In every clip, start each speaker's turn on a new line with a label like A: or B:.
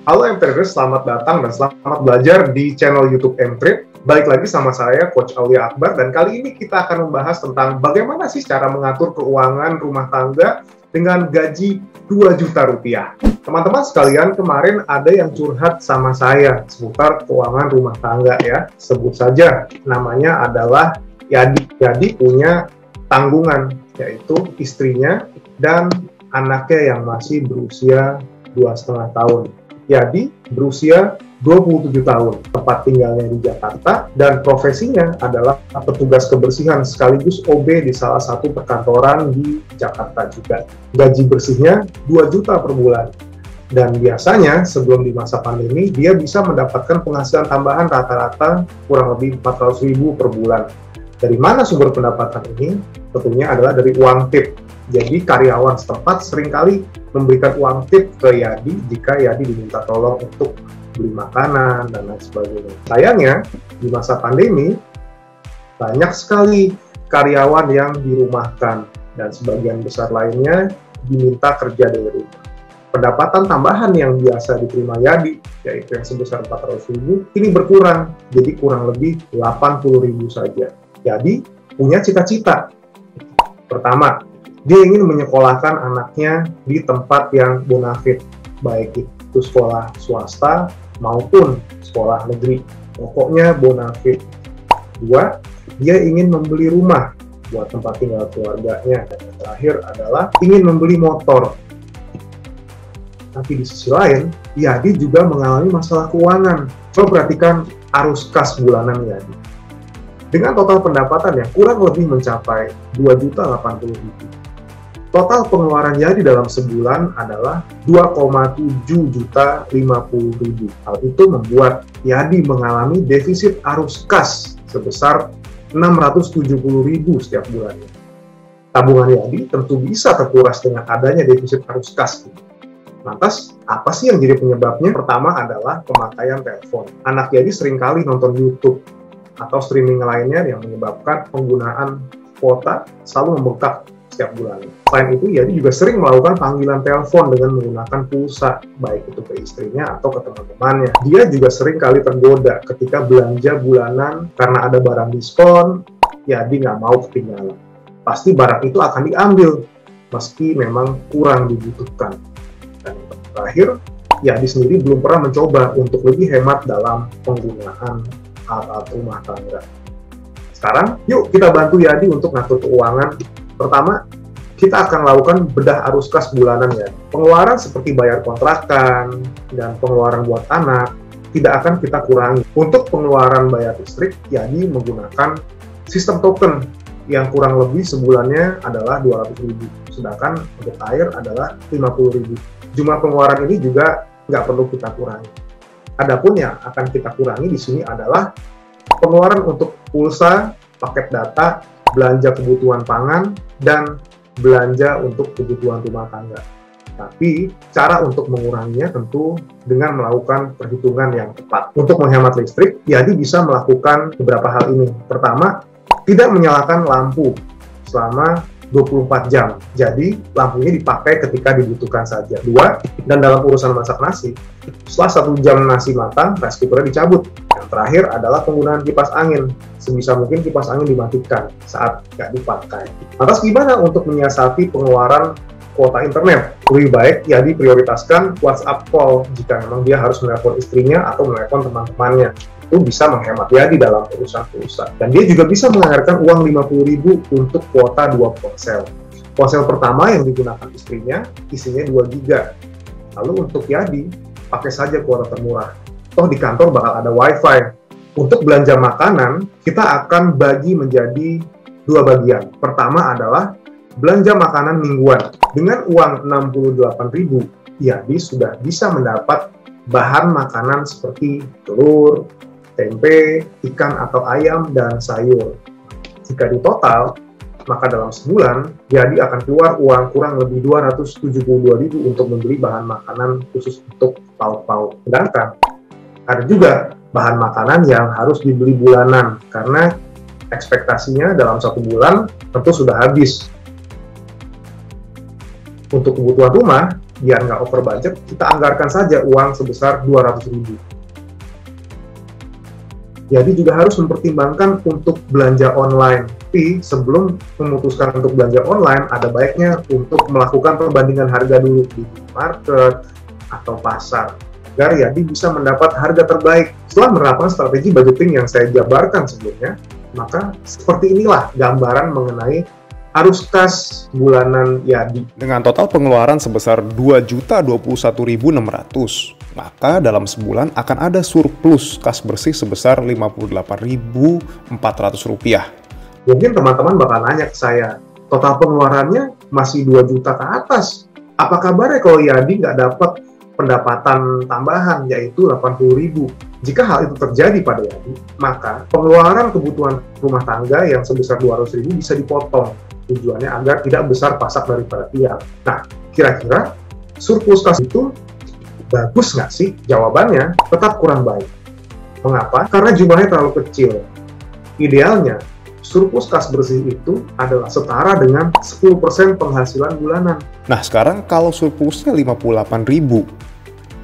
A: Halo M-Traders, selamat datang dan selamat belajar di channel YouTube M-Trade. Balik lagi sama saya, Coach Aulia Akbar, dan kali ini kita akan membahas tentang bagaimana sih cara mengatur keuangan rumah tangga dengan gaji 2 juta rupiah. Teman-teman sekalian, kemarin ada yang curhat sama saya seputar keuangan rumah tangga ya. Sebut saja, namanya adalah Yadi. Yadi punya tanggungan, yaitu istrinya dan anaknya yang masih berusia 2,5 tahun. Yadi berusia 27 tahun, tempat tinggalnya di Jakarta, dan profesinya adalah petugas kebersihan sekaligus OB di salah satu perkantoran di Jakarta juga. Gaji bersihnya 2 juta per bulan. Dan biasanya sebelum di masa pandemi, dia bisa mendapatkan penghasilan tambahan rata-rata kurang lebih 400.000 per bulan. Dari mana sumber pendapatan ini? Tentunya adalah dari uang tip. Jadi karyawan setempat seringkali memberikan uang tip ke Yadi jika Yadi diminta tolong untuk beli makanan dan lain sebagainya. Sayangnya, di masa pandemi, banyak sekali karyawan yang dirumahkan dan sebagian besar lainnya diminta kerja dari rumah. Pendapatan tambahan yang biasa diterima Yadi, yaitu yang sebesar 400.000, ini berkurang, jadi kurang lebih 80.000 saja. Yadi punya cita-cita. Pertama, dia ingin menyekolahkan anaknya di tempat yang bonafit, baik itu sekolah swasta maupun sekolah negeri. Pokoknya bonafit. Dua, dia ingin membeli rumah buat tempat tinggal keluarganya. Dan yang terakhir adalah ingin membeli motor. Tapi di sisi lain, Yadi juga mengalami masalah keuangan. Coba perhatikan arus kas bulanan Yadi. Dengan total pendapatan yang kurang lebih mencapai 2.080.000. Total pengeluaran Yadi dalam sebulan adalah 2,7.050.000. Hal itu membuat Yadi mengalami defisit arus kas sebesar 670.000 setiap bulannya. Tabungan Yadi tentu bisa terkuras dengan adanya defisit arus kas. Lantas, apa sih yang jadi penyebabnya? Pertama adalah pemakaian telepon. Anak Yadi seringkali nonton YouTube atau streaming lainnya yang menyebabkan penggunaan kuota selalu membengkak setiap bulannya. Selain itu, Yadi juga sering melakukan panggilan telepon dengan menggunakan pulsa, baik itu ke istrinya atau ke teman-temannya. Dia juga sering kali tergoda ketika belanja bulanan karena ada barang diskon, Yadi nggak mau ketinggalan. Pasti barang itu akan diambil, meski memang kurang dibutuhkan. Dan yang terakhir, Yadi sendiri belum pernah mencoba untuk lebih hemat dalam penggunaan alat rumah tangga. Sekarang, yuk kita bantu Yadi untuk ngatur keuangan. Pertama, kita akan lakukan bedah arus kas bulanan ya. Pengeluaran seperti bayar kontrakan dan pengeluaran buat anak tidak akan kita kurangi. Untuk pengeluaran bayar listrik, Yadi menggunakan sistem token yang kurang lebih sebulannya adalah 200.000, sedangkan untuk air adalah 50.000. Jumlah pengeluaran ini juga nggak perlu kita kurangi. Adapun yang akan kita kurangi di sini adalah pengeluaran untuk pulsa, paket data, belanja kebutuhan pangan, dan belanja untuk kebutuhan rumah tangga. Tapi, cara untuk menguranginya tentu dengan melakukan perhitungan yang tepat. Untuk menghemat listrik, Yadi bisa melakukan beberapa hal ini. Pertama, tidak menyalakan lampu selama 24 jam. Jadi, lampunya dipakai ketika dibutuhkan saja. Dua, dan dalam urusan masak nasi, setelah 1 jam nasi matang, rice cooker-nya dicabut. Yang terakhir adalah penggunaan kipas angin. Sebisa mungkin kipas angin dimatikan saat nggak dipakai. Lantas gimana untuk menyiasati pengeluaran kuota internet? Lebih baik Yadi prioritaskan WhatsApp call jika memang dia harus menelpon istrinya atau menelpon teman-temannya. Itu bisa menghemat Yadi dalam urusan pulsa. Dan dia juga bisa menganggarkan uang 50.000 untuk kuota 2 ponsel. Ponsel pertama yang digunakan istrinya, isinya 2 GB. Lalu untuk Yadi, pakai saja kuota termurah. Toh di kantor bakal ada WiFi. Untuk belanja makanan, kita akan bagi menjadi 2 bagian. Pertama adalah belanja makanan mingguan. Dengan uang 68.000, Yadi sudah bisa mendapat bahan makanan seperti telur, tempe, ikan atau ayam, dan sayur. Jika ditotal, maka dalam sebulan, Yadi akan keluar uang kurang lebih 272.000 untuk membeli bahan makanan khusus untuk paut-paut. Sedangkan, ada juga bahan makanan yang harus dibeli bulanan, karena ekspektasinya dalam 1 bulan tentu sudah habis. Untuk kebutuhan rumah, biar nggak over budget, kita anggarkan saja uang sebesar 200.000. Jadi juga harus mempertimbangkan untuk belanja online. Tapi sebelum memutuskan untuk belanja online, ada baiknya untuk melakukan perbandingan harga dulu di market atau pasar, agar Yadi bisa mendapat harga terbaik. Setelah menerapkan strategi budgeting yang saya jabarkan sebelumnya, maka seperti inilah gambaran mengenai arus kas bulanan Yadi.
B: Dengan total pengeluaran sebesar Rp2.021.600, maka dalam sebulan akan ada surplus kas bersih sebesar Rp58.400.
A: Mungkin teman-teman bakal nanya ke saya, total pengeluarannya masih 2 juta ke atas. Apa kabarnya kalau Yadi nggak dapat pendapatan tambahan, yaitu 80.000? Jika hal itu terjadi pada Yadi, maka pengeluaran kebutuhan rumah tangga yang sebesar 200.000 bisa dipotong. Tujuannya agar tidak besar pasak daripada tiang. Nah, kira-kira surplus kas itu bagus nggak sih? Jawabannya tetap kurang baik. Mengapa? Karena jumlahnya terlalu kecil. Idealnya, surplus kas bersih itu adalah setara dengan 10% penghasilan bulanan.
B: Nah, sekarang kalau surplusnya 58.000,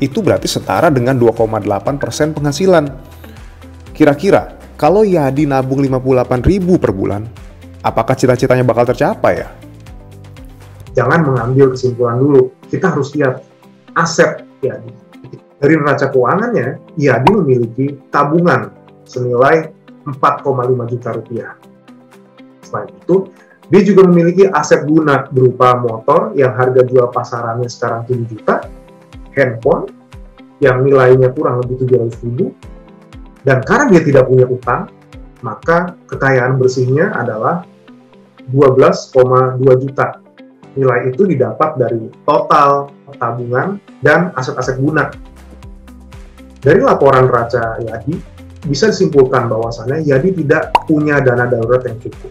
B: itu berarti setara dengan 2,8% penghasilan. Kira-kira, kalau Yadi nabung 58.000 per bulan, apakah cita-citanya bakal tercapai ya?
A: Jangan mengambil kesimpulan dulu. Kita harus lihat aset Yadi. Dari neraca keuangannya, Yadi memiliki tabungan senilai 4,5 juta rupiah. Selain itu, dia juga memiliki aset guna berupa motor yang harga jual pasarannya sekarang 7 juta, handphone yang nilainya kurang lebih 700.000, dan karena dia tidak punya utang, maka kekayaan bersihnya adalah 12,2 juta. Nilai itu didapat dari total tabungan dan aset-aset guna. Dari laporan neraca Yadi, bisa disimpulkan bahwasannya Yadi tidak punya dana darurat yang cukup.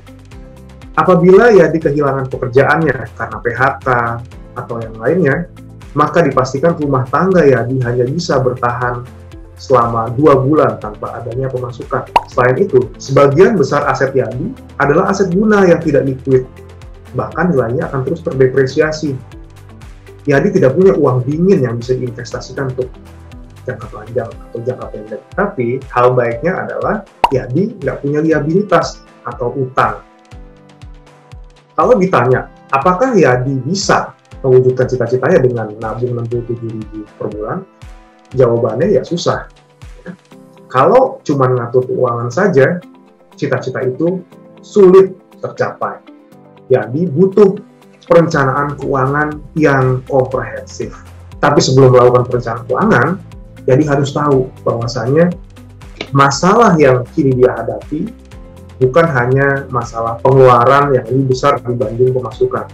A: Apabila Yadi kehilangan pekerjaannya karena PHK atau yang lainnya, maka dipastikan rumah tangga Yadi hanya bisa bertahan selama 2 bulan tanpa adanya pemasukan. Selain itu, sebagian besar aset Yadi adalah aset guna yang tidak likuid, bahkan nilainya akan terus terdepresiasi. Yadi tidak punya uang dingin yang bisa diinvestasikan untuk jangka panjang atau jangka pendek. Tapi hal baiknya adalah Yadi nggak punya liabilitas atau utang. Kalau ditanya, apakah Yadi bisa mewujudkan cita-citanya dengan nabung 67.000 per bulan? Jawabannya ya susah. Kalau cuma ngatur keuangan saja, cita-cita itu sulit tercapai. Jadi butuh perencanaan keuangan yang komprehensif. Tapi sebelum melakukan perencanaan keuangan, jadi harus tahu bahwasanya masalah yang kini dia hadapi bukan hanya masalah pengeluaran yang lebih besar dibanding pemasukan,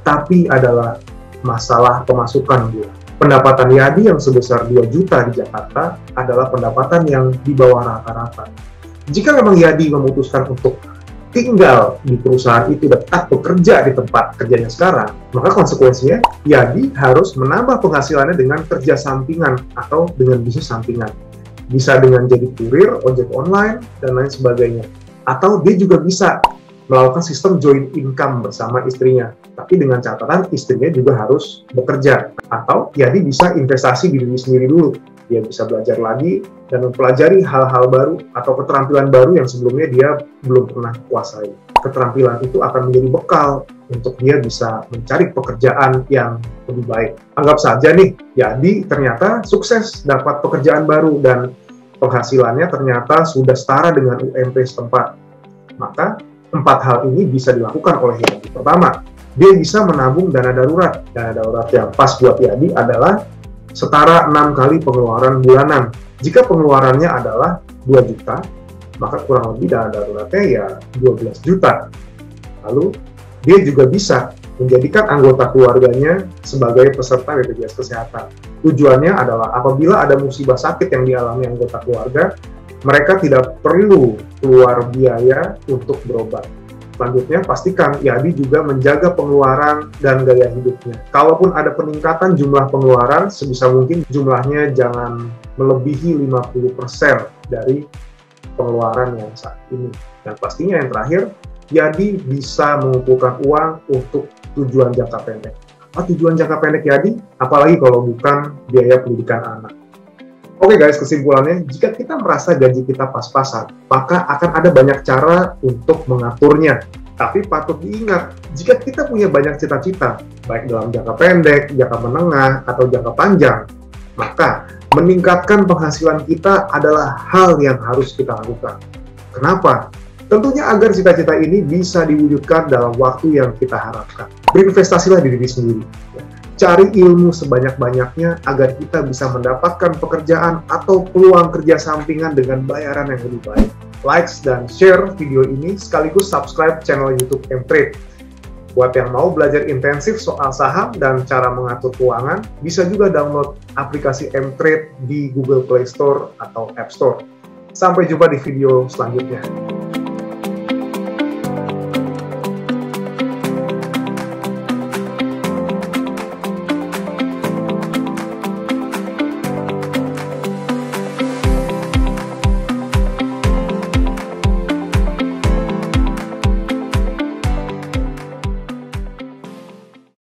A: tapi adalah masalah pemasukan dia. Pendapatan Yadi yang sebesar 2 juta di Jakarta adalah pendapatan yang di bawah rata-rata. Jika memang Yadi memutuskan untuk tinggal di perusahaan itu dan tetap bekerja di tempat kerjanya sekarang, maka konsekuensinya Yadi harus menambah penghasilannya dengan kerja sampingan atau dengan bisnis sampingan. Bisa dengan jadi kurir, ojek online, dan lain sebagainya. Atau dia juga bisa melakukan sistem joint income bersama istrinya. Tapi dengan catatan istrinya juga harus bekerja. Atau Yadi bisa investasi di diri sendiri dulu. Dia bisa belajar lagi dan mempelajari hal-hal baru atau keterampilan baru yang sebelumnya dia belum pernah kuasai. Keterampilan itu akan menjadi bekal untuk dia bisa mencari pekerjaan yang lebih baik. Anggap saja nih, Yadi ternyata sukses dapat pekerjaan baru dan penghasilannya ternyata sudah setara dengan UMP setempat. Maka 4 hal ini bisa dilakukan oleh Yadi. Pertama, dia bisa menabung dana darurat. Dana darurat yang pas buat Yadi adalah setara 6 kali pengeluaran bulanan. Jika pengeluarannya adalah 2 juta, maka kurang lebih dana daruratnya ya 12 juta. Lalu, dia juga bisa menjadikan anggota keluarganya sebagai peserta BPJS Kesehatan. Tujuannya adalah apabila ada musibah sakit yang dialami anggota keluarga, mereka tidak perlu keluar biaya untuk berobat. Selanjutnya, pastikan Yadi juga menjaga pengeluaran dan gaya hidupnya. Kalaupun ada peningkatan jumlah pengeluaran, sebisa mungkin jumlahnya jangan melebihi 50% dari pengeluaran yang saat ini. Dan pastinya yang terakhir, Yadi bisa mengumpulkan uang untuk tujuan jangka pendek. Apa tujuan jangka pendek Yadi? Apalagi kalau bukan biaya pendidikan anak. Oke guys, kesimpulannya, jika kita merasa gaji kita pas-pasan, maka akan ada banyak cara untuk mengaturnya. Tapi patut diingat, jika kita punya banyak cita-cita, baik dalam jangka pendek, jangka menengah, atau jangka panjang, maka meningkatkan penghasilan kita adalah hal yang harus kita lakukan. Kenapa? Tentunya agar cita-cita ini bisa diwujudkan dalam waktu yang kita harapkan. Berinvestasilah di diri sendiri. Cari ilmu sebanyak-banyaknya agar kita bisa mendapatkan pekerjaan atau peluang kerja sampingan dengan bayaran yang lebih baik. Like dan share video ini sekaligus subscribe channel YouTube Mtrade. Buat yang mau belajar intensif soal saham dan cara mengatur keuangan, bisa juga download aplikasi Mtrade di Google Play Store atau App Store. Sampai jumpa di video selanjutnya.